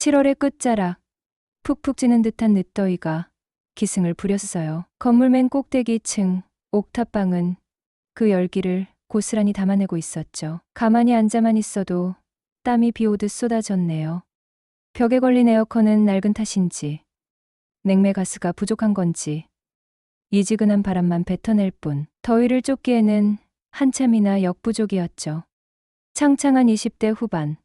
7월의 끝자락, 푹푹 찌는 듯한 늦더위가 기승을 부렸어요. 건물 맨 꼭대기 층, 옥탑방은 그 열기를 고스란히 담아내고 있었죠. 가만히 앉아만 있어도 땀이 비 오듯 쏟아졌네요. 벽에 걸린 에어컨은 낡은 탓인지, 냉매가스가 부족한 건지, 이지근한 바람만 뱉어낼 뿐, 더위를 쫓기에는 한참이나 역부족이었죠. 창창한 20대 후반,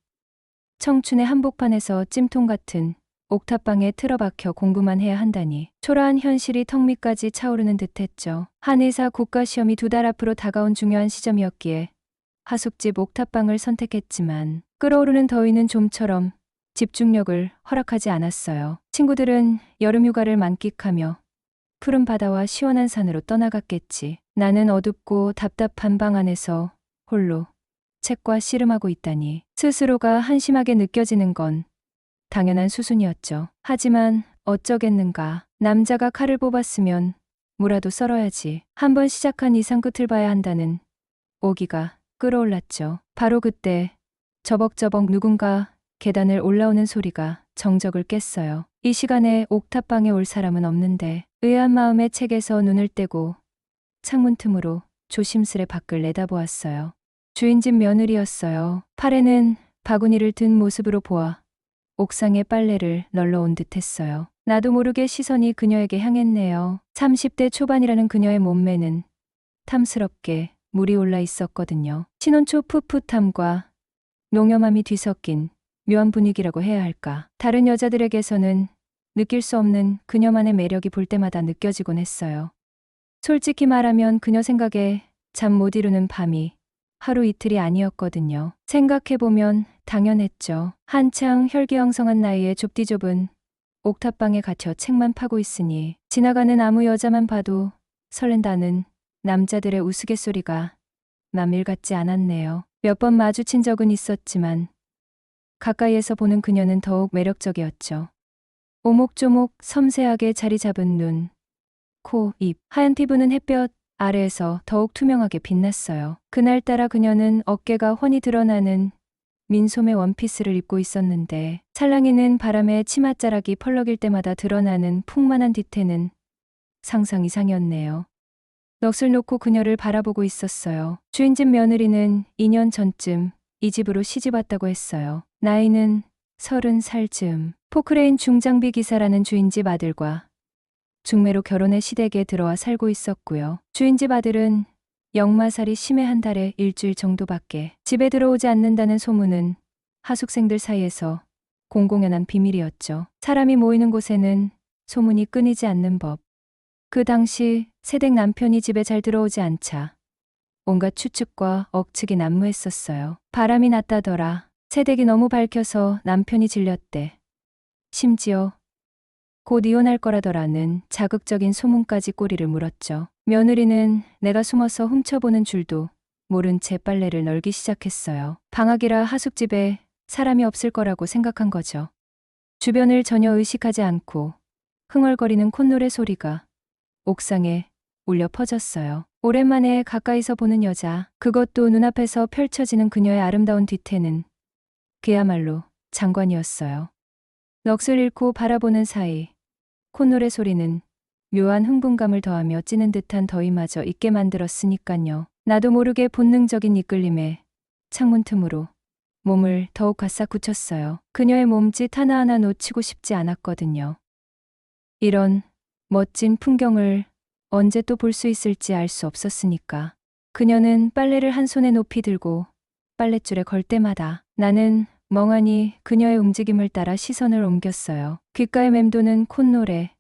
청춘의 한복판에서 찜통 같은 옥탑방에 틀어박혀 공부만 해야 한다니 초라한 현실이 턱 밑까지 차오르는 듯했죠. 한의사 국가시험이 2달 앞으로 다가온 중요한 시점이었기에 하숙집 옥탑방을 선택했지만 끓어오르는 더위는 좀처럼 집중력을 허락하지 않았어요. 친구들은 여름휴가를 만끽하며 푸른 바다와 시원한 산으로 떠나갔겠지. 나는 어둡고 답답한 방 안에서 홀로 책과 씨름하고 있다니 스스로가 한심하게 느껴지는 건 당연한 수순이었죠. 하지만 어쩌겠는가. 남자가 칼을 뽑았으면 무라도 썰어야지. 한번 시작한 이상 끝을 봐야 한다는 오기가 끌어올랐죠. 바로 그때 저벅저벅 누군가 계단을 올라오는 소리가 정적을 깼어요. 이 시간에 옥탑방에 올 사람은 없는데 의아한 마음에 책에서 눈을 떼고 창문 틈으로 조심스레 밖을 내다보았어요. 주인집 며느리였어요. 팔에는 바구니를 든 모습으로 보아 옥상에 빨래를 널러 온 듯했어요. 나도 모르게 시선이 그녀에게 향했네요. 30대 초반이라는 그녀의 몸매는 탐스럽게 물이 올라 있었거든요. 신혼초 풋풋함과 농염함이 뒤섞인 묘한 분위기라고 해야 할까. 다른 여자들에게서는 느낄 수 없는 그녀만의 매력이 볼 때마다 느껴지곤 했어요. 솔직히 말하면 그녀 생각에 잠 못 이루는 밤이 하루 이틀이 아니었거든요. 생각해보면 당연했죠. 한창 혈기왕성한 나이에 좁디 좁은 옥탑방에 갇혀 책만 파고 있으니 지나가는 아무 여자만 봐도 설렌다는 남자들의 우스갯소리가 남일 같지 않았네요. 몇 번 마주친 적은 있었지만 가까이에서 보는 그녀는 더욱 매력적이었죠. 오목조목 섬세하게 자리 잡은 눈, 코, 입, 하얀 피부는 햇볕 아래에서 더욱 투명하게 빛났어요. 그날따라 그녀는 어깨가 훤히 드러나는 민소매 원피스를 입고 있었는데 찰랑이는 바람에 치맛자락이 펄럭일 때마다 드러나는 풍만한 뒤태는 상상 이상이었네요. 넋을 놓고 그녀를 바라보고 있었어요. 주인집 며느리는 2년 전쯤 이 집으로 시집 왔다고 했어요. 나이는 30살 즈음. 포크레인 중장비 기사라는 주인집 아들과 중매로 결혼의 시댁에 들어와 살고 있었고요. 주인집 아들은 역마살이 심해 한 달에 일주일 정도밖에 집에 들어오지 않는다는 소문은 하숙생들 사이에서 공공연한 비밀이었죠. 사람이 모이는 곳에는 소문이 끊이지 않는 법. 그 당시 새댁 남편이 집에 잘 들어오지 않자 온갖 추측과 억측이 난무했었어요. 바람이 났다더라. 새댁이 너무 밝혀서 남편이 질렸대. 심지어 곧 이혼할 거라더라는 자극적인 소문까지 꼬리를 물었죠. 며느리는 내가 숨어서 훔쳐보는 줄도 모른 채 빨래를 널기 시작했어요. 방학이라 하숙집에 사람이 없을 거라고 생각한 거죠. 주변을 전혀 의식하지 않고 흥얼거리는 콧노래 소리가 옥상에 울려 퍼졌어요. 오랜만에 가까이서 보는 여자, 그것도 눈앞에서 펼쳐지는 그녀의 아름다운 뒤태는 그야말로 장관이었어요. 넋을 잃고 바라보는 사이 콧노래 소리는 묘한 흥분감을 더하며 찌는 듯한 더위마저 잊게 만들었으니깐요. 나도 모르게 본능적인 이끌림에 창문 틈으로 몸을 더욱 가싹 굳혔어요. 그녀의 몸짓 하나하나 놓치고 싶지 않았거든요. 이런 멋진 풍경을 언제 또 볼 수 있을지 알 수 없었으니까. 그녀는 빨래를 한 손에 높이 들고 빨랫줄에 걸 때마다 나는 멍하니 그녀의 움직임을 따라 시선을 옮겼어요. 귓가에 맴도는 콧노래,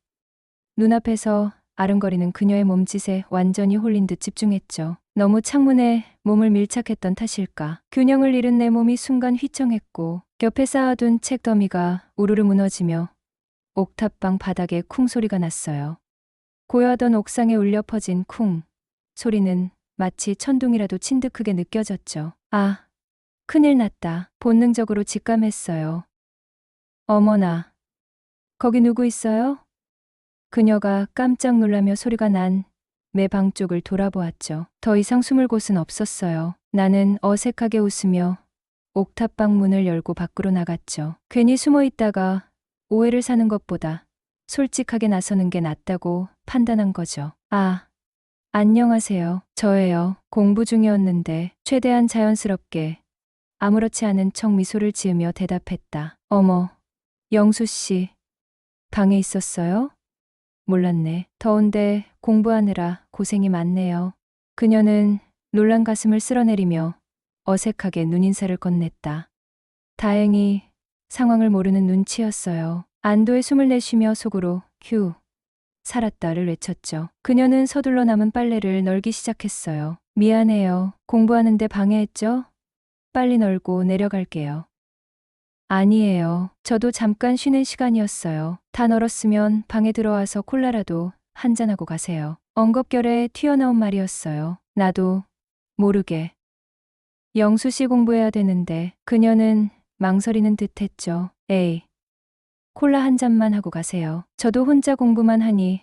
눈앞에서 아른거리는 그녀의 몸짓에 완전히 홀린 듯 집중했죠. 너무 창문에 몸을 밀착했던 탓일까. 균형을 잃은 내 몸이 순간 휘청했고 곁에 쌓아둔 책 더미가 우르르 무너지며 옥탑방 바닥에 쿵 소리가 났어요. 고요하던 옥상에 울려 퍼진 쿵 소리는 마치 천둥이라도 친 듯 크게 느껴졌죠. 아, 큰일 났다. 본능적으로 직감했어요. 어머나, 거기 누구 있어요? 그녀가 깜짝 놀라며 소리가 난 내 방 쪽을 돌아보았죠. 더 이상 숨을 곳은 없었어요. 나는 어색하게 웃으며 옥탑방 문을 열고 밖으로 나갔죠. 괜히 숨어 있다가 오해를 사는 것보다 솔직하게 나서는 게 낫다고 판단한 거죠. 아, 안녕하세요. 저예요. 공부 중이었는데 최대한 자연스럽게 아무렇지 않은 척 미소를 지으며 대답했다. 어머, 영수 씨, 방에 있었어요? 몰랐네. 더운데 공부하느라 고생이 많네요. 그녀는 놀란 가슴을 쓸어내리며 어색하게 눈인사를 건넸다. 다행히 상황을 모르는 눈치였어요. 안도의 숨을 내쉬며 속으로 휴, 살았다를 외쳤죠. 그녀는 서둘러 남은 빨래를 널기 시작했어요. 미안해요. 공부하는데 방해했죠? 빨리 널고 내려갈게요. 아니에요. 저도 잠깐 쉬는 시간이었어요. 다 널었으면 방에 들어와서 콜라라도 한잔하고 가세요. 엉겁결에 튀어나온 말이었어요. 나도 모르게. 영수 씨 공부해야 되는데 그녀는 망설이는 듯 했죠. 에이, 콜라 한 잔만 하고 가세요. 저도 혼자 공부만 하니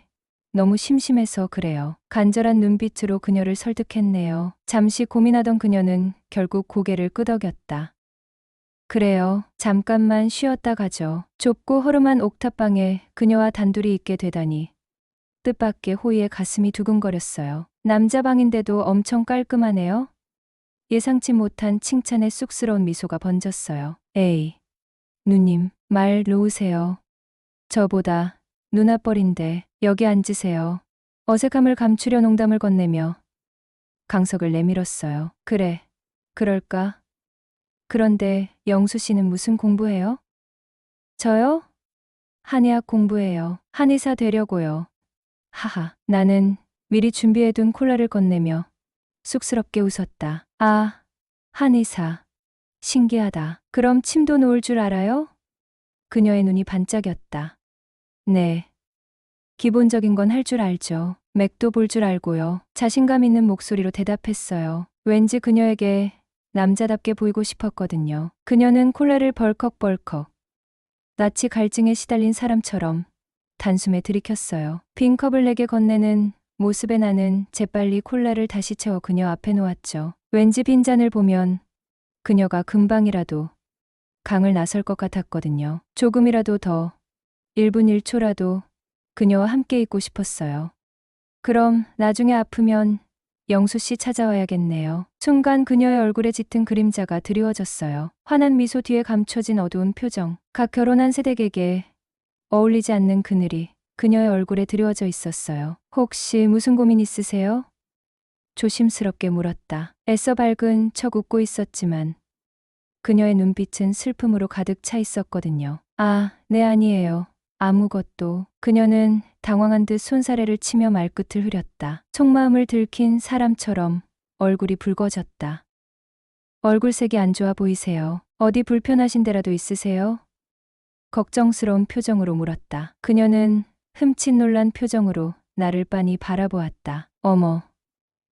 너무 심심해서 그래요. 간절한 눈빛으로 그녀를 설득했네요. 잠시 고민하던 그녀는 결국 고개를 끄덕였다. 그래요. 잠깐만 쉬었다 가죠. 좁고 허름한 옥탑방에 그녀와 단둘이 있게 되다니 뜻밖의 호의에 가슴이 두근거렸어요. 남자 방인데도 엄청 깔끔하네요. 예상치 못한 칭찬에 쑥스러운 미소가 번졌어요. 에이, 누님, 말 놓으세요. 저보다 누나뻘인데 여기 앉으세요. 어색함을 감추려 농담을 건네며 강석을 내밀었어요. 그래, 그럴까? 그런데 영수 씨는 무슨 공부해요? 저요? 한의학 공부해요. 한의사 되려고요. 하하, 나는 미리 준비해둔 콜라를 건네며 쑥스럽게 웃었다. 아, 한의사. 신기하다. 그럼 침도 놓을 줄 알아요? 그녀의 눈이 반짝였다. 네. 기본적인 건 할 줄 알죠. 맥도 볼 줄 알고요. 자신감 있는 목소리로 대답했어요. 왠지 그녀에게 남자답게 보이고 싶었거든요. 그녀는 콜라를 벌컥벌컥 낯이 갈증에 시달린 사람처럼 단숨에 들이켰어요. 빈 컵을 내게 건네는 모습에 나는 재빨리 콜라를 다시 채워 그녀 앞에 놓았죠. 왠지 빈잔을 보면 그녀가 금방이라도 강을 나설 것 같았거든요. 조금이라도 더 1분 1초라도 그녀와 함께 있고 싶었어요. 그럼 나중에 아프면 영수 씨 찾아와야겠네요. 순간 그녀의 얼굴에 짙은 그림자가 드리워졌어요. 환한 미소 뒤에 감춰진 어두운 표정. 각 결혼한 세댁에게 어울리지 않는 그늘이 그녀의 얼굴에 드리워져 있었어요. 혹시 무슨 고민 있으세요? 조심스럽게 물었다. 애써 밝은 척 웃고 있었지만 그녀의 눈빛은 슬픔으로 가득 차 있었거든요. 아, 네 아니에요. 아무것도. 그녀는 당황한 듯 손사래를 치며 말끝을 흐렸다. 속마음을 들킨 사람처럼 얼굴이 붉어졌다. 얼굴색이 안 좋아 보이세요. 어디 불편하신 데라도 있으세요? 걱정스러운 표정으로 물었다. 그녀는 흠칫 놀란 표정으로 나를 빤히 바라보았다. 어머,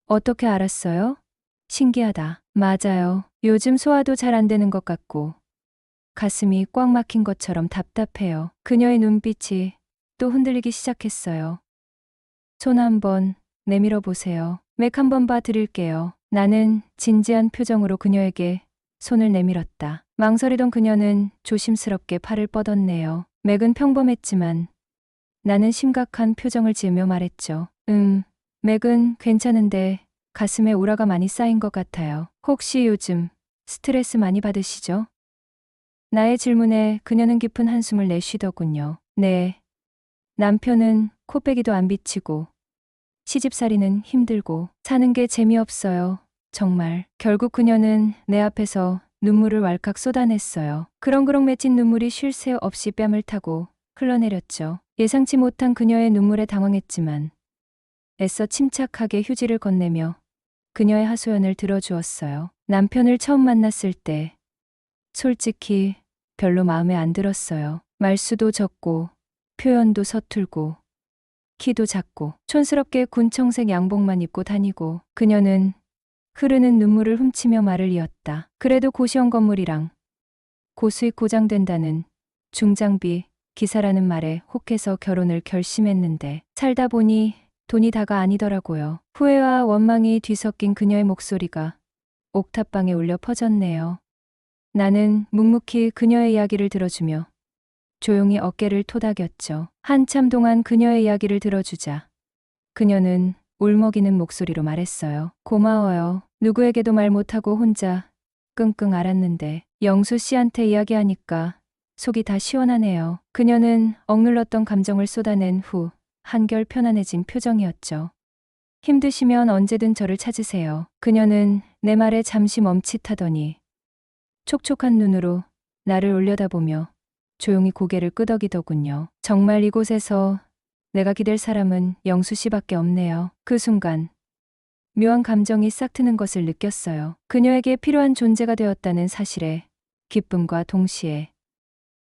어떻게 알았어요? 신기하다. 맞아요. 요즘 소화도 잘 안 되는 것 같고 가슴이 꽉 막힌 것처럼 답답해요. 그녀의 눈빛이 또 흔들리기 시작했어요. 손 한번 내밀어 보세요. 맥 한번 봐 드릴게요. 나는 진지한 표정으로 그녀에게 손을 내밀었다. 망설이던 그녀는 조심스럽게 팔을 뻗었네요. 맥은 평범했지만 나는 심각한 표정을 지으며 말했죠. 맥은 괜찮은데 가슴에 우라가 많이 쌓인 것 같아요. 혹시 요즘 스트레스 많이 받으시죠? 나의 질문에 그녀는 깊은 한숨을 내쉬더군요. 네. 남편은 코빼기도 안 비치고 시집살이는 힘들고 사는 게 재미없어요. 정말. 결국 그녀는 내 앞에서 눈물을 왈칵 쏟아냈어요. 그렁그렁 맺힌 눈물이 쉴 새 없이 뺨을 타고 흘러내렸죠. 예상치 못한 그녀의 눈물에 당황했지만 애써 침착하게 휴지를 건네며 그녀의 하소연을 들어주었어요. 남편을 처음 만났을 때 솔직히 별로 마음에 안 들었어요. 말수도 적고 표현도 서툴고 키도 작고 촌스럽게 군청색 양복만 입고 다니고 그녀는 흐르는 눈물을 훔치며 말을 이었다. 그래도 고시원 건물이랑 고수익 고장된다는 중장비 기사라는 말에 혹해서 결혼을 결심했는데 살다 보니 돈이 다가 아니더라고요. 후회와 원망이 뒤섞인 그녀의 목소리가 옥탑방에 울려 퍼졌네요. 나는 묵묵히 그녀의 이야기를 들어주며 조용히 어깨를 토닥였죠. 한참 동안 그녀의 이야기를 들어주자 그녀는 울먹이는 목소리로 말했어요. 고마워요. 누구에게도 말 못하고 혼자 끙끙 앓았는데 영수 씨한테 이야기하니까 속이 다 시원하네요. 그녀는 억눌렀던 감정을 쏟아낸 후 한결 편안해진 표정이었죠. 힘드시면 언제든 저를 찾으세요. 그녀는 내 말에 잠시 멈칫하더니 촉촉한 눈으로 나를 올려다보며 조용히 고개를 끄덕이더군요. 정말 이곳에서 내가 기댈 사람은 영수 씨밖에 없네요. 그 순간 묘한 감정이 싹 트는 것을 느꼈어요. 그녀에게 필요한 존재가 되었다는 사실에 기쁨과 동시에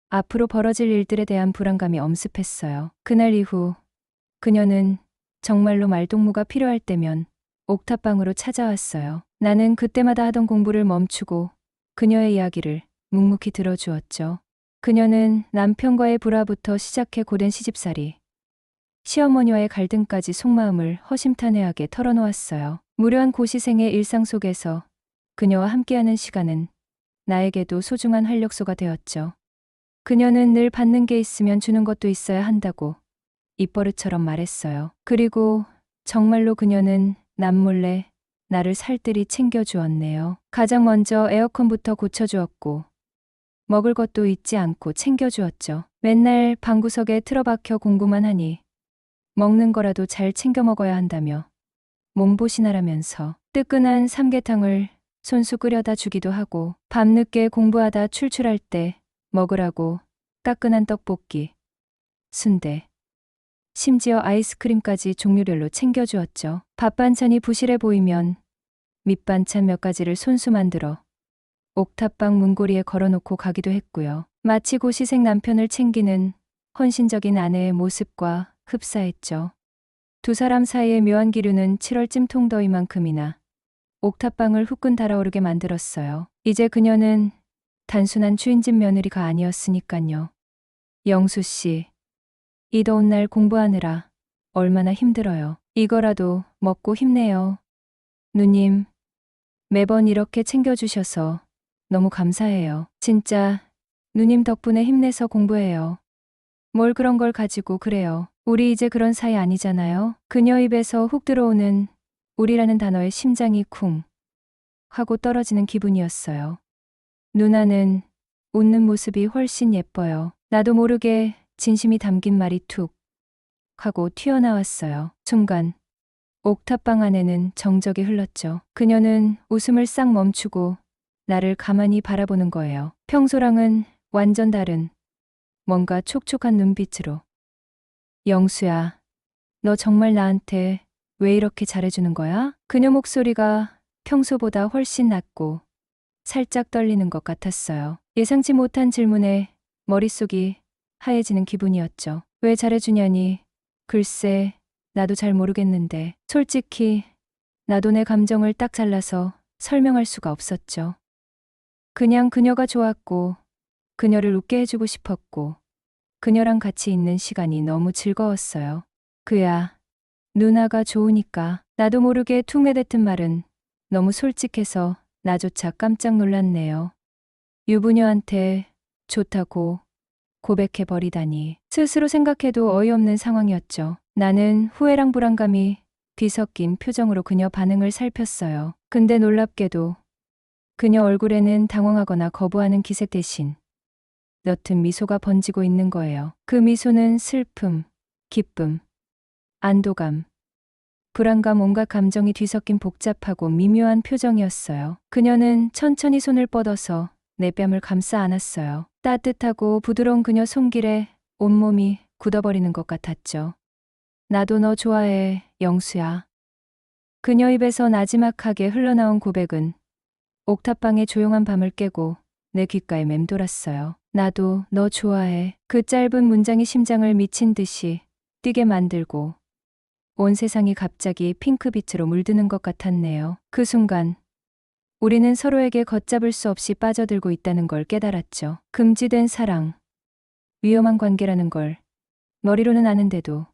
앞으로 벌어질 일들에 대한 불안감이 엄습했어요. 그날 이후 그녀는 정말로 말동무가 필요할 때면 옥탑방으로 찾아왔어요. 나는 그때마다 하던 공부를 멈추고 그녀의 이야기를 묵묵히 들어주었죠. 그녀는 남편과의 불화부터 시작해 고된 시집살이, 시어머니와의 갈등까지 속마음을 허심탄회하게 털어놓았어요. 무료한 고시생의 일상 속에서 그녀와 함께하는 시간은 나에게도 소중한 활력소가 되었죠. 그녀는 늘 받는 게 있으면 주는 것도 있어야 한다고 입버릇처럼 말했어요. 그리고 정말로 그녀는 남몰래 나를 살뜰히 챙겨주었네요. 가장 먼저 에어컨부터 고쳐주었고 먹을 것도 잊지 않고 챙겨주었죠. 맨날 방구석에 틀어박혀 공부만 하니 먹는 거라도 잘 챙겨 먹어야 한다며 몸보신하라면서 뜨끈한 삼계탕을 손수 끓여다 주기도 하고 밤늦게 공부하다 출출할 때 먹으라고 따끈한 떡볶이, 순대, 심지어 아이스크림까지 종류별로 챙겨주었죠. 밥 반찬이 부실해 보이면 밑반찬 몇 가지를 손수 만들어 옥탑방 문고리에 걸어놓고 가기도 했고요. 마치 고시생 남편을 챙기는 헌신적인 아내의 모습과 흡사했죠. 두 사람 사이의 묘한 기류는 7월 찜통더위만큼이나 옥탑방을 후끈 달아오르게 만들었어요. 이제 그녀는 단순한 주인집 며느리가 아니었으니깐요. 영수 씨, 이 더운 날 공부하느라 얼마나 힘들어요. 이거라도 먹고 힘내요. 누님, 매번 이렇게 챙겨주셔서 너무 감사해요. 진짜 누님 덕분에 힘내서 공부해요. 뭘 그런 걸 가지고 그래요. 우리 이제 그런 사이 아니잖아요. 그녀 입에서 훅 들어오는 우리라는 단어에 심장이 쿵 하고 떨어지는 기분이었어요. 누나는 웃는 모습이 훨씬 예뻐요. 나도 모르게 진심이 담긴 말이 툭 하고 튀어나왔어요. 순간 옥탑방 안에는 정적이 흘렀죠. 그녀는 웃음을 싹 멈추고 나를 가만히 바라보는 거예요. 평소랑은 완전 다른 뭔가 촉촉한 눈빛으로. 영수야, 너 정말 나한테 왜 이렇게 잘해주는 거야? 그녀 목소리가 평소보다 훨씬 낮고 살짝 떨리는 것 같았어요. 예상치 못한 질문에 머릿속이 하얘지는 기분이었죠. 왜 잘해주냐니? 글쎄, 나도 잘 모르겠는데. 솔직히 나도 내 감정을 딱 잘라서 설명할 수가 없었죠. 그냥 그녀가 좋았고 그녀를 웃게 해주고 싶었고 그녀랑 같이 있는 시간이 너무 즐거웠어요. 그야 누나가 좋으니까. 나도 모르게 툭 내뱉은 말은 너무 솔직해서 나조차 깜짝 놀랐네요. 유부녀한테 좋다고 고백해버리다니. 스스로 생각해도 어이없는 상황이었죠. 나는 후회랑 불안감이 뒤섞인 표정으로 그녀 반응을 살폈어요. 근데 놀랍게도 그녀 얼굴에는 당황하거나 거부하는 기색 대신 옅은 미소가 번지고 있는 거예요. 그 미소는 슬픔, 기쁨, 안도감, 불안감 온갖 감정이 뒤섞인 복잡하고 미묘한 표정이었어요. 그녀는 천천히 손을 뻗어서 내 뺨을 감싸 안았어요. 따뜻하고 부드러운 그녀 손길에 온몸이 굳어버리는 것 같았죠. 나도 너 좋아해, 영수야. 그녀 입에서 나지막하게 흘러나온 고백은 옥탑방의 조용한 밤을 깨고 내 귓가에 맴돌았어요. 나도 너 좋아해. 그 짧은 문장이 심장을 미친 듯이 뛰게 만들고 온 세상이 갑자기 핑크빛으로 물드는 것 같았네요. 그 순간 우리는 서로에게 걷잡을 수 없이 빠져들고 있다는 걸 깨달았죠. 금지된 사랑, 위험한 관계라는 걸 머리로는 아는데도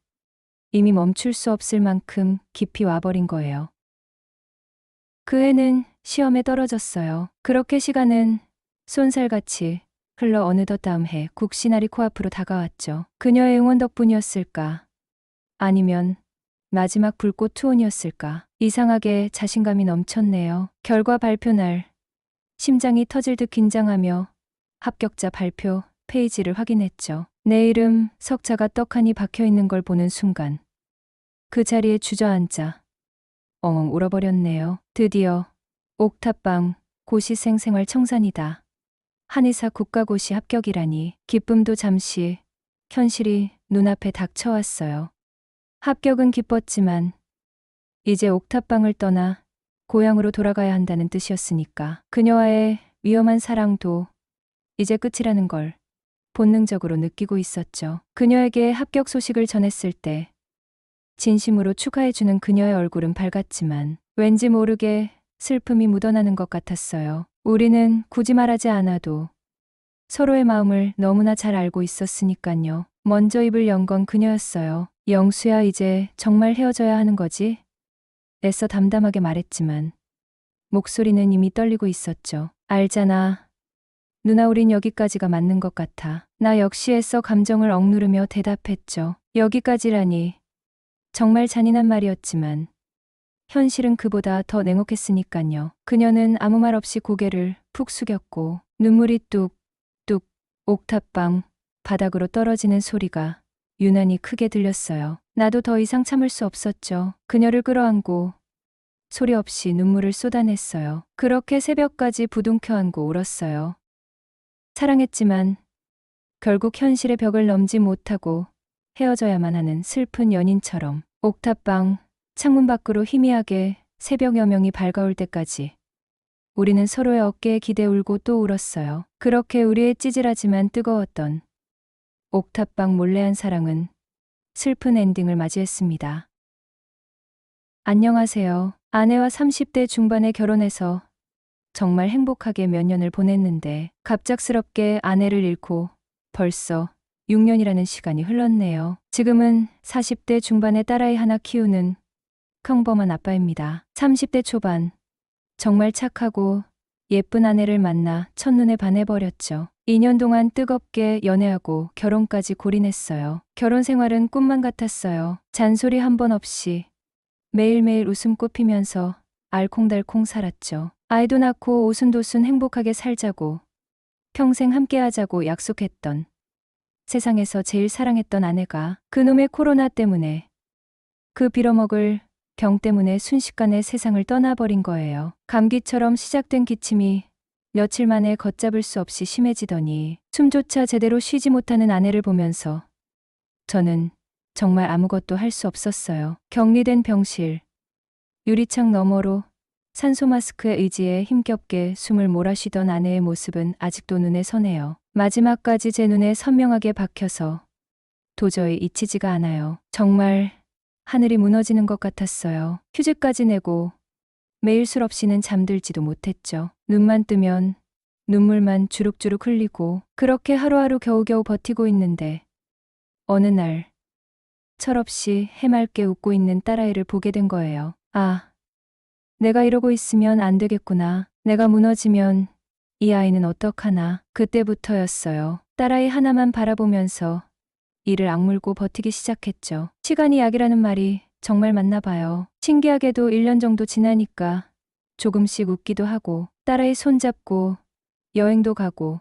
이미 멈출 수 없을 만큼 깊이 와버린 거예요. 그 해는 시험에 떨어졌어요. 그렇게 시간은 쏜살같이 흘러 어느덧 다음 해 국시날이 코앞으로 다가왔죠. 그녀의 응원 덕분이었을까? 아니면 마지막 불꽃 투혼이었을까? 이상하게 자신감이 넘쳤네요. 결과 발표 날 심장이 터질 듯 긴장하며 합격자 발표 페이지를 확인했죠. 내 이름 석자가 떡하니 박혀있는 걸 보는 순간 그 자리에 주저앉아 엉엉 울어버렸네요. 드디어 옥탑방 고시생 생활 청산이다. 한의사 국가고시 합격이라니. 기쁨도 잠시 현실이 눈앞에 닥쳐왔어요. 합격은 기뻤지만 이제 옥탑방을 떠나 고향으로 돌아가야 한다는 뜻이었으니까. 그녀와의 위험한 사랑도 이제 끝이라는 걸 본능적으로 느끼고 있었죠. 그녀에게 합격 소식을 전했을 때 진심으로 축하해주는 그녀의 얼굴은 밝았지만 왠지 모르게 슬픔이 묻어나는 것 같았어요. 우리는 굳이 말하지 않아도 서로의 마음을 너무나 잘 알고 있었으니깐요. 먼저 입을 연 건 그녀였어요. 영수야, 이제 정말 헤어져야 하는 거지? 애써 담담하게 말했지만 목소리는 이미 떨리고 있었죠. 알잖아. 누나, 우린 여기까지가 맞는 것 같아. 나 역시 애써 감정을 억누르며 대답했죠. 여기까지라니. 정말 잔인한 말이었지만 현실은 그보다 더 냉혹했으니깐요. 그녀는 아무 말 없이 고개를 푹 숙였고 눈물이 뚝뚝 옥탑방 바닥으로 떨어지는 소리가 유난히 크게 들렸어요. 나도 더 이상 참을 수 없었죠. 그녀를 끌어안고 소리 없이 눈물을 쏟아냈어요. 그렇게 새벽까지 부둥켜 안고 울었어요. 사랑했지만 결국 현실의 벽을 넘지 못하고 헤어져야만 하는 슬픈 연인처럼. 옥탑방 창문 밖으로 희미하게 새벽 여명이 밝아올 때까지 우리는 서로의 어깨에 기대 울고 또 울었어요. 그렇게 우리의 찌질하지만 뜨거웠던 옥탑방 몰래한 사랑은 슬픈 엔딩을 맞이했습니다. 안녕하세요. 아내와 30대 중반에 결혼해서 정말 행복하게 몇 년을 보냈는데 갑작스럽게 아내를 잃고 벌써 6년이라는 시간이 흘렀네요. 지금은 40대 중반의 딸아이 하나 키우는 평범한 아빠입니다. 30대 초반 정말 착하고 예쁜 아내를 만나 첫눈에 반해버렸죠. 2년 동안 뜨겁게 연애하고 결혼까지 골인했어요. 결혼 생활은 꿈만 같았어요. 잔소리 한 번 없이 매일매일 웃음꽃 피면서 알콩달콩 살았죠. 아이도 낳고 오순도순 행복하게 살자고 평생 함께하자고 약속했던 세상에서 제일 사랑했던 아내가 그놈의 코로나 때문에 그 빌어먹을 병 때문에 순식간에 세상을 떠나버린 거예요. 감기처럼 시작된 기침이 며칠 만에 걷잡을 수 없이 심해지더니 숨조차 제대로 쉬지 못하는 아내를 보면서 저는 정말 아무것도 할 수 없었어요. 격리된 병실, 유리창 너머로 산소 마스크에 의지해 힘겹게 숨을 몰아쉬던 아내의 모습은 아직도 눈에 선해요. 마지막까지 제 눈에 선명하게 박혀서 도저히 잊히지가 않아요. 정말 하늘이 무너지는 것 같았어요. 휴지까지 내고 매일 술 없이는 잠들지도 못했죠. 눈만 뜨면 눈물만 주룩주룩 흘리고 그렇게 하루하루 겨우겨우 버티고 있는데 어느 날 철없이 해맑게 웃고 있는 딸아이를 보게 된 거예요. 아, 내가 이러고 있으면 안 되겠구나. 내가 무너지면 이 아이는 어떡하나. 그때부터였어요. 딸아이 하나만 바라보면서 이를 악물고 버티기 시작했죠. 시간이 약이라는 말이 정말 맞나 봐요. 신기하게도 1년 정도 지나니까 조금씩 웃기도 하고 딸아이 손잡고 여행도 가고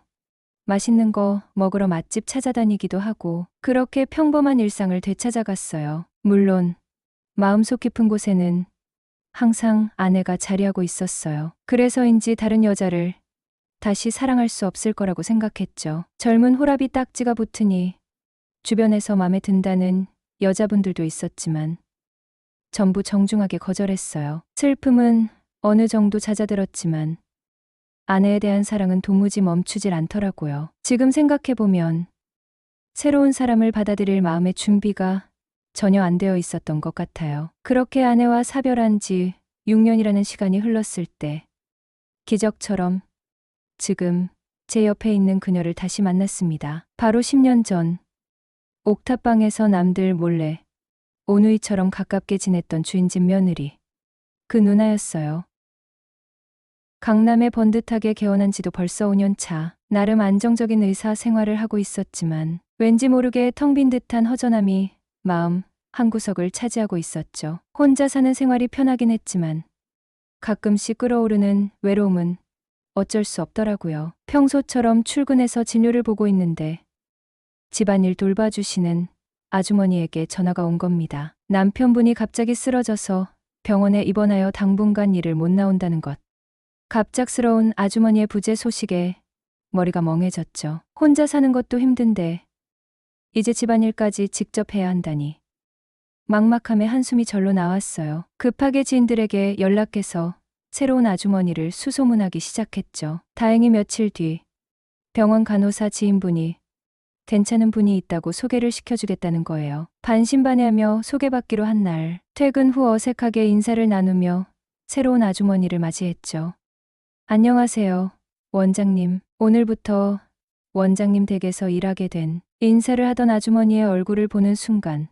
맛있는 거 먹으러 맛집 찾아다니기도 하고 그렇게 평범한 일상을 되찾아갔어요. 물론 마음속 깊은 곳에는 항상 아내가 자리하고 있었어요. 그래서인지 다른 여자를 다시 사랑할 수 없을 거라고 생각했죠. 젊은 호랍이 딱지가 붙으니 주변에서 맘에 든다는 여자분들도 있었지만 전부 정중하게 거절했어요. 슬픔은 어느 정도 잦아들었지만 아내에 대한 사랑은 도무지 멈추질 않더라고요. 지금 생각해보면 새로운 사람을 받아들일 마음의 준비가 전혀 안 되어 있었던 것 같아요. 그렇게 아내와 사별한 지 6년이라는 시간이 흘렀을 때 기적처럼 지금 제 옆에 있는 그녀를 다시 만났습니다. 바로 10년 전 옥탑방에서 남들 몰래 오누이처럼 가깝게 지냈던 주인집 며느리, 그 누나였어요. 강남에 번듯하게 개원한 지도 벌써 5년 차. 나름 안정적인 의사 생활을 하고 있었지만 왠지 모르게 텅 빈 듯한 허전함이 마음 한구석을 차지하고 있었죠. 혼자 사는 생활이 편하긴 했지만 가끔씩 끌어오르는 외로움은 어쩔 수 없더라고요. 평소처럼 출근해서 진료를 보고 있는데 집안일 돌봐주시는 아주머니에게 전화가 온 겁니다. 남편분이 갑자기 쓰러져서 병원에 입원하여 당분간 일을 못 나온다는 것. 갑작스러운 아주머니의 부재 소식에 머리가 멍해졌죠. 혼자 사는 것도 힘든데 이제 집안일까지 직접 해야 한다니. 막막함에 한숨이 절로 나왔어요. 급하게 지인들에게 연락해서 새로운 아주머니를 수소문하기 시작했죠. 다행히 며칠 뒤 병원 간호사 지인분이 괜찮은 분이 있다고 소개를 시켜주겠다는 거예요. 반신반의하며 소개받기로 한 날, 퇴근 후 어색하게 인사를 나누며 새로운 아주머니를 맞이했죠. 안녕하세요, 원장님. 오늘부터 원장님 댁에서 일하게 된. 인사를 하던 아주머니의 얼굴을 보는 순간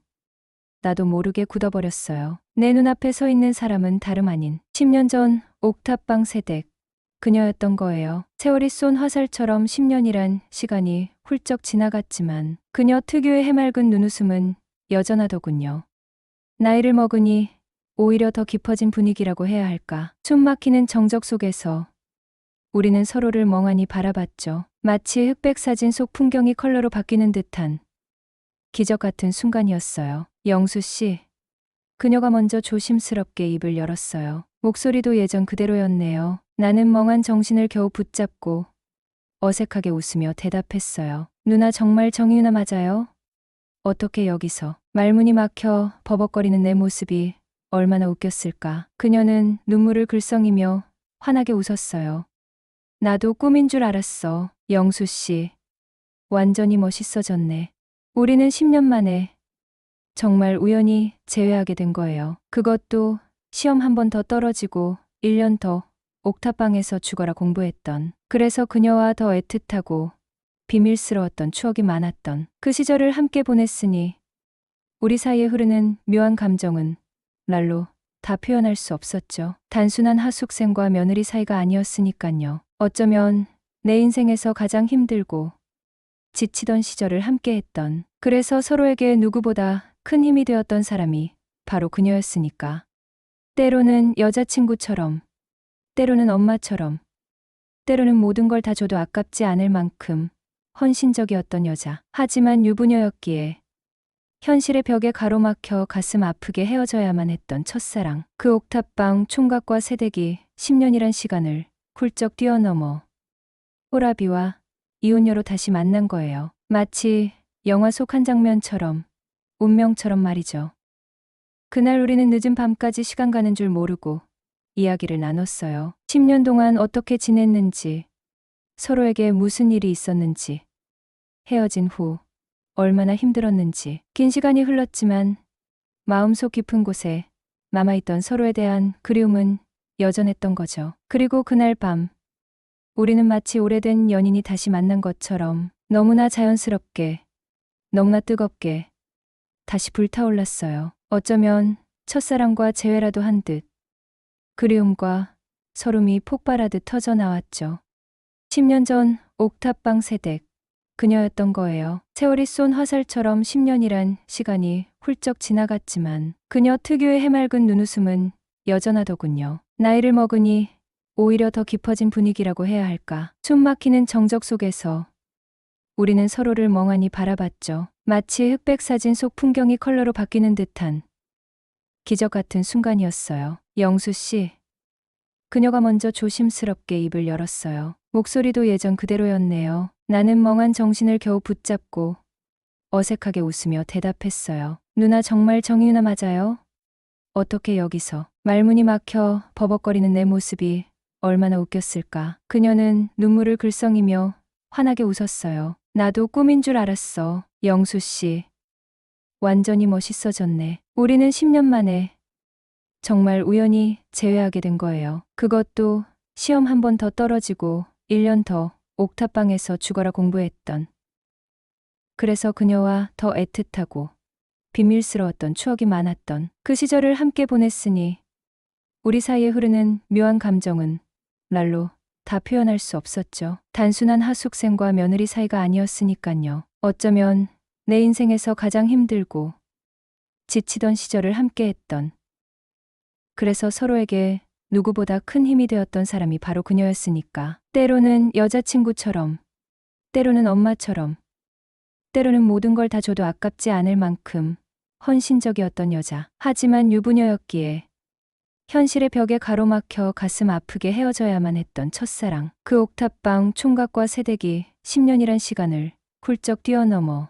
나도 모르게 굳어버렸어요. 내 눈앞에 서 있는 사람은 다름 아닌 10년 전 옥탑방 새댁 그녀였던 거예요. 세월이 쏜 화살처럼 10년이란 시간이 훌쩍 지나갔지만 그녀 특유의 해맑은 눈웃음은 여전하더군요. 나이를 먹으니 오히려 더 깊어진 분위기라고 해야 할까. 숨 막히는 정적 속에서 우리는 서로를 멍하니 바라봤죠. 마치 흑백 사진 속 풍경이 컬러로 바뀌는 듯한 기적 같은 순간이었어요. 영수 씨. 그녀가 먼저 조심스럽게 입을 열었어요. 목소리도 예전 그대로였네요. 나는 멍한 정신을 겨우 붙잡고 어색하게 웃으며 대답했어요. 누나 정말 정희 누나 맞아요? 어떻게 여기서? 말문이 막혀 버벅거리는 내 모습이 얼마나 웃겼을까. 그녀는 눈물을 글썽이며 환하게 웃었어요. 나도 꿈인 줄 알았어. 영수 씨. 완전히 멋있어졌네. 우리는 10년 만에 정말 우연히 재회하게 된 거예요. 그것도 시험 한 번 더 떨어지고 1년 더 옥탑방에서 죽어라 공부했던. 그래서 그녀와 더 애틋하고 비밀스러웠던 추억이 많았던 그 시절을 함께 보냈으니 우리 사이에 흐르는 묘한 감정은 말로 다 표현할 수 없었죠. 단순한 하숙생과 며느리 사이가 아니었으니깐요. 어쩌면 내 인생에서 가장 힘들고 지치던 시절을 함께했던, 그래서 서로에게 누구보다 큰 힘이 되었던 사람이 바로 그녀였으니까. 때로는 여자친구처럼, 때로는 엄마처럼, 때로는 모든 걸 다 줘도 아깝지 않을 만큼 헌신적이었던 여자. 하지만 유부녀였기에 현실의 벽에 가로막혀 가슴 아프게 헤어져야만 했던 첫사랑. 그 옥탑방 총각과 새댁이 10년이란 시간을 훌쩍 뛰어넘어 호라비와 이혼녀로 다시 만난 거예요. 마치 영화 속 한 장면처럼, 운명처럼 말이죠. 그날 우리는 늦은 밤까지 시간 가는 줄 모르고 이야기를 나눴어요. 10년 동안 어떻게 지냈는지, 서로에게 무슨 일이 있었는지, 헤어진 후 얼마나 힘들었는지. 긴 시간이 흘렀지만 마음속 깊은 곳에 남아있던 서로에 대한 그리움은 여전했던 거죠. 그리고 그날 밤 우리는 마치 오래된 연인이 다시 만난 것처럼 너무나 자연스럽게, 너무나 뜨겁게 다시 불타올랐어요. 어쩌면 첫사랑과 재회라도 한 듯 그리움과 서름이 폭발하듯 터져나왔죠. 10년 전 옥탑방 새댁 그녀였던 거예요. 세월이 쏜 화살처럼 10년이란 시간이 훌쩍 지나갔지만 그녀 특유의 해맑은 눈웃음은 여전하더군요. 나이를 먹으니 오히려 더 깊어진 분위기라고 해야 할까. 숨 막히는 정적 속에서 우리는 서로를 멍하니 바라봤죠. 마치 흑백 사진 속 풍경이 컬러로 바뀌는 듯한 기적 같은 순간이었어요. 영수 씨. 그녀가 먼저 조심스럽게 입을 열었어요. 목소리도 예전 그대로였네요. 나는 멍한 정신을 겨우 붙잡고 어색하게 웃으며 대답했어요. 누나 정말 정희 누나 맞아요? 어떻게 여기서? 말문이 막혀 버벅거리는 내 모습이 얼마나 웃겼을까. 그녀는 눈물을 글썽이며 환하게 웃었어요. 나도 꿈인 줄 알았어. 영수 씨. 완전히 멋있어졌네. 우리는 10년 만에 정말 우연히 재회하게 된 거예요. 그것도 시험 한 번 더 떨어지고 1년 더 옥탑방에서 죽어라 공부했던. 그래서 그녀와 더 애틋하고 비밀스러웠던 추억이 많았던 그 시절을 함께 보냈으니 우리 사이에 흐르는 묘한 감정은 날로 다 표현할 수 없었죠. 단순한 하숙생과 며느리 사이가 아니었으니깐요. 어쩌면 내 인생에서 가장 힘들고 지치던 시절을 함께했던, 그래서 서로에게 누구보다 큰 힘이 되었던 사람이 바로 그녀였으니까. 때로는 여자친구처럼, 때로는 엄마처럼, 때로는 모든 걸 다 줘도 아깝지 않을 만큼 헌신적이었던 여자. 하지만 유부녀였기에 현실의 벽에 가로막혀 가슴 아프게 헤어져야만 했던 첫사랑. 그 옥탑방 총각과 새댁이 10년이란 시간을 훌쩍 뛰어넘어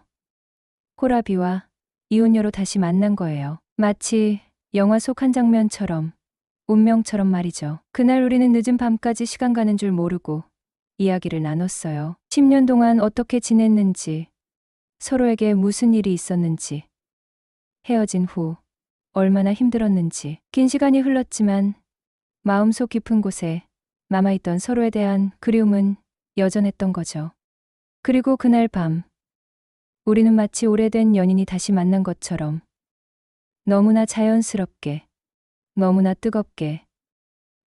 호라비와 이혼녀로 다시 만난 거예요. 마치 영화 속 한 장면처럼, 운명처럼 말이죠. 그날 우리는 늦은 밤까지 시간 가는 줄 모르고 이야기를 나눴어요. 10년 동안 어떻게 지냈는지, 서로에게 무슨 일이 있었는지, 헤어진 후 얼마나 힘들었는지. 긴 시간이 흘렀지만 마음속 깊은 곳에 남아있던 서로에 대한 그리움은 여전했던 거죠. 그리고 그날 밤, 우리는 마치 오래된 연인이 다시 만난 것처럼 너무나 자연스럽게, 너무나 뜨겁게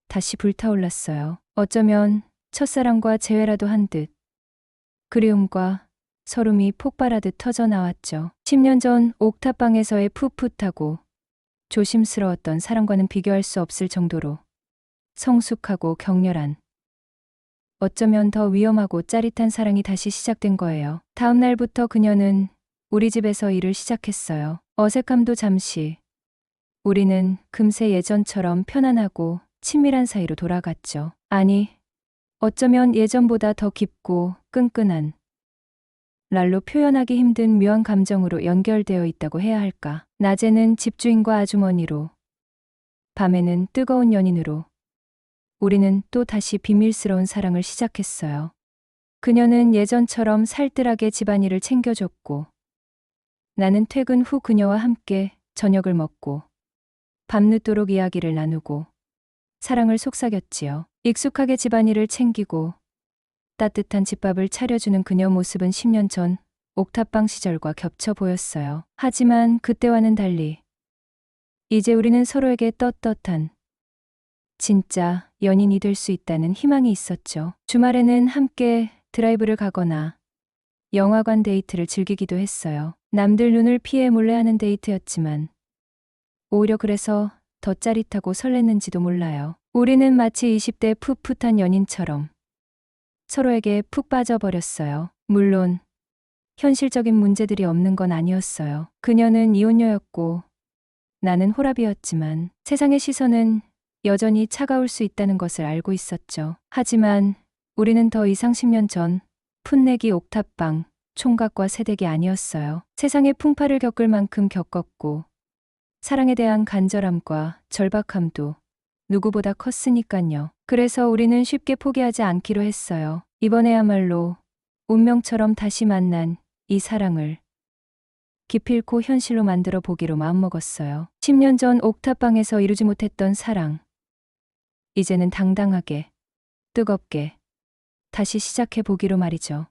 다시 불타올랐어요. 어쩌면 첫사랑과 재회라도 한 듯, 그리움과 서름이 폭발하듯 터져 나왔죠. 10년 전 옥탑방에서의 풋풋하고 조심스러웠던 사랑과는 비교할 수 없을 정도로 성숙하고 격렬한, 어쩌면 더 위험하고 짜릿한 사랑이 다시 시작된 거예요. 다음 날부터 그녀는 우리 집에서 일을 시작했어요. 어색함도 잠시, 우리는 금세 예전처럼 편안하고 친밀한 사이로 돌아갔죠. 아니, 어쩌면 예전보다 더 깊고 끈끈한, 날로 표현하기 힘든 묘한 감정으로 연결되어 있다고 해야 할까. 낮에는 집주인과 아주머니로, 밤에는 뜨거운 연인으로 우리는 또 다시 비밀스러운 사랑을 시작했어요. 그녀는 예전처럼 살뜰하게 집안일을 챙겨줬고, 나는 퇴근 후 그녀와 함께 저녁을 먹고 밤늦도록 이야기를 나누고 사랑을 속삭였지요. 익숙하게 집안일을 챙기고 따뜻한 집밥을 차려주는 그녀 모습은 10년 전 옥탑방 시절과 겹쳐 보였어요. 하지만 그때와는 달리 이제 우리는 서로에게 떳떳한, 진짜 연인이 될 수 있다는 희망이 있었죠. 주말에는 함께 드라이브를 가거나 영화관 데이트를 즐기기도 했어요. 남들 눈을 피해 몰래 하는 데이트였지만 오히려 그래서 더 짜릿하고 설렜는지도 몰라요. 우리는 마치 20대 풋풋한 연인처럼 서로에게 푹 빠져버렸어요. 물론 현실적인 문제들이 없는 건 아니었어요. 그녀는 이혼녀였고 나는 호랍이었지만 세상의 시선은 여전히 차가울 수 있다는 것을 알고 있었죠. 하지만 우리는 더 이상 10년 전 풋내기 옥탑방 총각과 새댁이 아니었어요. 세상의 풍파를 겪을 만큼 겪었고 사랑에 대한 간절함과 절박함도 누구보다 컸으니깐요. 그래서 우리는 쉽게 포기하지 않기로 했어요. 이번에야말로 운명처럼 다시 만난 이 사랑을 기필코 현실로 만들어 보기로 마음먹었어요. 10년 전 옥탑방에서 이루지 못했던 사랑, 이제는 당당하게, 뜨겁게 다시 시작해 보기로 말이죠.